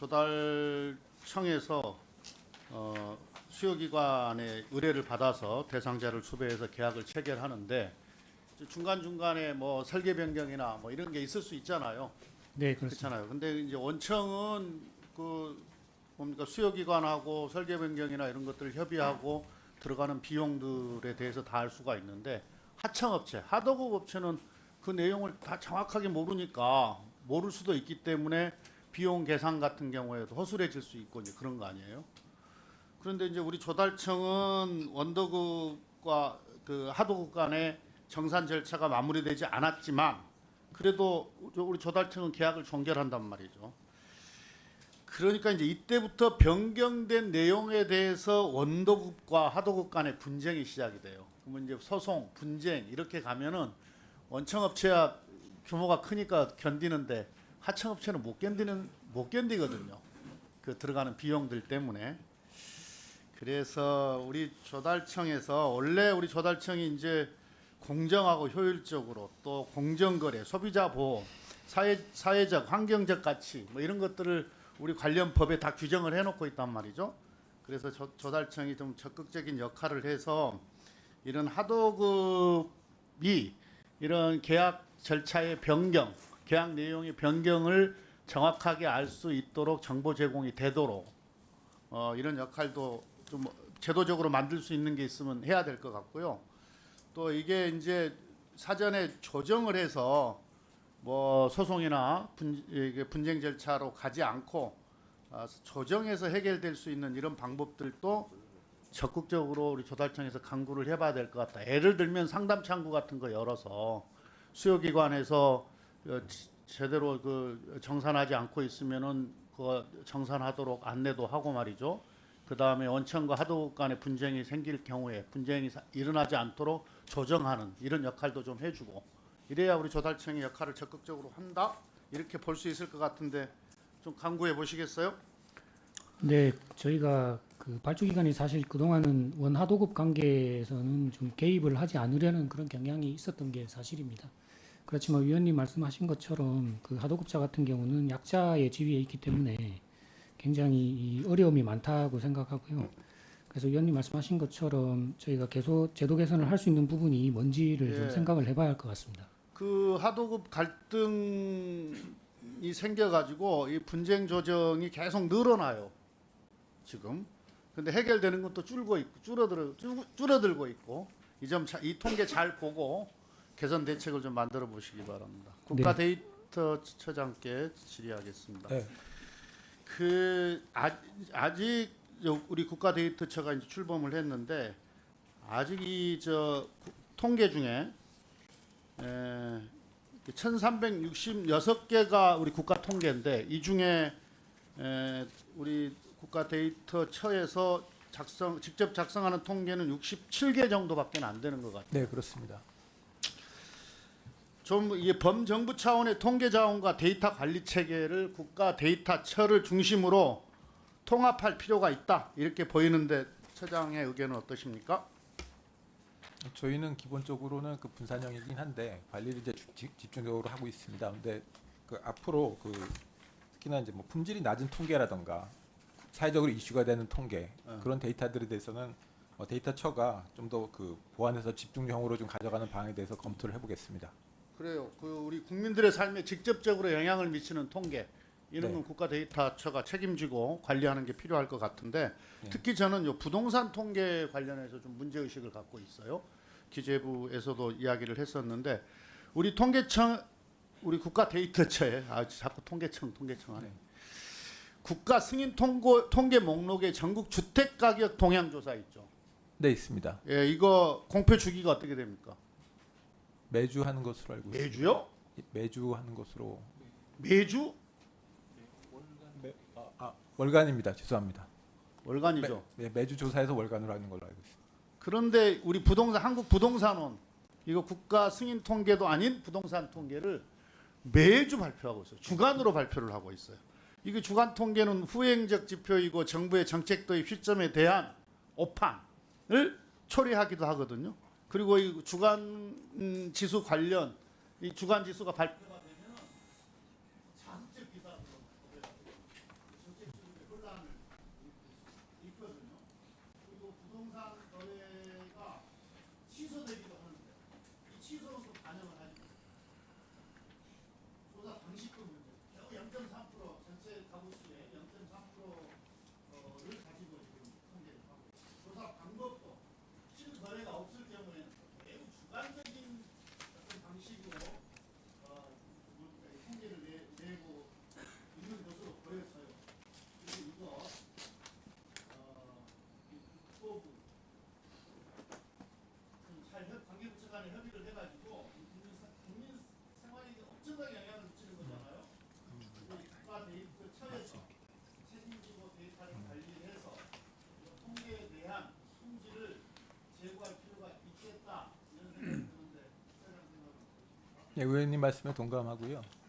조달청에서 수요기관의 의뢰를 받아서 대상자를 수배해서 계약을 체결하는데 중간중간에 뭐 설계 변경이나 뭐 이런 게 있을 수 있잖아요. 네, 그렇습니다. 그렇잖아요. 근데 이제 원청은 그 뭡니까 수요기관하고 설계 변경이나 이런 것들을 협의하고 들어가는 비용들에 대해서 다 알 수가 있는데 하청업체, 하도급 업체는 그 내용을 다 정확하게 모르니까 모를 수도 있기 때문에 비용 계산 같은 경우에도 허술해질 수 있고 이제 그런 거 아니에요? 그런데 이제 우리 조달청은 원더급과 그 하도급 간의 정산 절차가 마무리되지 않았지만 그래도 우리 조달청은 계약을 종결한단 말이죠. 그러니까 이제 이때부터 변경된 내용에 대해서 원도급과 하도급 간의 분쟁이 시작이 돼요. 그러면 이제 소송, 분쟁 이렇게 가면은 원청업체야 규모가 크니까 견디는데 하청업체는 못 견디거든요. 그 들어가는 비용들 때문에. 그래서 우리 조달청에서 원래 우리 조달청이 이제 공정하고 효율적으로 또 공정거래, 소비자 보호, 사회적, 환경적 가치 뭐 이런 것들을 우리 관련 법에 다 규정을 해놓고 있단 말이죠. 그래서 조달청이 좀 적극적인 역할을 해서 이런 하도급이 이런 계약 절차의 변경, 계약 내용의 변경을 정확하게 알 수 있도록 정보 제공이 되도록 이런 역할도 좀 제도적으로 만들 수 있는 게 있으면 해야 될 것 같고요. 또 이게 이제 사전에 조정을 해서 뭐 소송이나 분쟁 절차로 가지 않고 조정해서 해결될 수 있는 이런 방법들도 적극적으로 우리 조달청에서 강구를 해봐야 될 것 같다. 예를 들면 상담 창구 같은 거 열어서 수요기관에서 제대로 그 정산하지 않고 있으면은 그 정산하도록 안내도 하고 말이죠. 그 다음에 원청과 하도급 간의 분쟁이 생길 경우에 분쟁이 일어나지 않도록 조정하는 이런 역할도 좀 해주고 이래야 우리 조달청의 역할을 적극적으로 한다 이렇게 볼 수 있을 것 같은데 좀 강구해 보시겠어요? 네, 저희가 그 발주기관이 사실 그동안은 원하도급 관계에서는 좀 개입을 하지 않으려는 그런 경향이 있었던 게 사실입니다. 그렇지만 위원님 말씀하신 것처럼 그 하도급자 같은 경우는 약자의 지위에 있기 때문에 굉장히 이 어려움이 많다고 생각하고요. 그래서 위원님 말씀하신 것처럼 저희가 계속 제도 개선을 할 수 있는 부분이 뭔지를 좀 생각을 해봐야 할 것 같습니다. 그 하도급 갈등이 생겨가지고 이 분쟁 조정이 계속 늘어나요. 지금. 근데 해결되는 것도 줄고 있고 줄어들고 있고 이 통계 잘 보고 개선 대책을 좀 만들어 보시기 바랍니다. 국가 데이터 처장께 질의하겠습니다. 네. 아직 우리 국가 데이터처가 이제 출범을 했는데 아직 이 통계 중에 1366개가 우리 국가 통계인데 이 중에 우리 국가 데이터처에서 직접 작성하는 통계는 67개 정도밖에 안 되는 것 같아요. 네, 그렇습니다. 좀 이게 범정부 차원의 통계 자원과 데이터 관리 체계를 국가 데이터처를 중심으로 통합할 필요가 있다 이렇게 보이는데 처장의 의견은 어떠십니까? 저희는 기본적으로는 그 분산형이긴 한데 관리를 이제 집중적으로 하고 있습니다. 근데 그 앞으로 특히나 이제 뭐 품질이 낮은 통계라던가 사회적으로 이슈가 되는 통계 그런 데이터들에 대해서는 데이터처가 좀 더 그 보완해서 집중형으로 좀 가져가는 방안에 대해서 검토를 해보겠습니다. 그래요. 그 우리 국민들의 삶에 직접적으로 영향을 미치는 통계 이런 건 네. 국가 데이터처가 책임지고 관리하는 게 필요할 것 같은데 네. 특히 저는 요 부동산 통계 관련해서 좀 문제 의식을 갖고 있어요. 기재부에서도 이야기를 했었는데 우리 통계청 우리 국가 데이터처에 자꾸 통계청 하네. 국가 승인 통계 목록에 전국 주택 가격 동향 조사 있죠. 네, 있습니다. 예, 이거 공표 주기가 어떻게 됩니까? 매주 하는 것으로 알고 있습니다. 매주요? 매주 하는 것으로. 매주? 월간입니다. 죄송합니다. 월간이죠. 매주 조사해서 월간으로 하는 걸로 알고 있습니다. 그런데 우리 한국 부동산원 이거 국가 승인 통계도 아닌 부동산 통계를 매주 발표하고 있어요. 주간으로 발표를 하고 있어요. 이게 주간 통계는 후행적 지표이고 정부의 정책 도입 시점에 대한 오판을 초래하기도 하거든요. 그리고 이 주간 지수 관련 이 주간 지수가 발표가 되면 자습적 기사로 전체 예, 의원님 말씀에 동감하고요.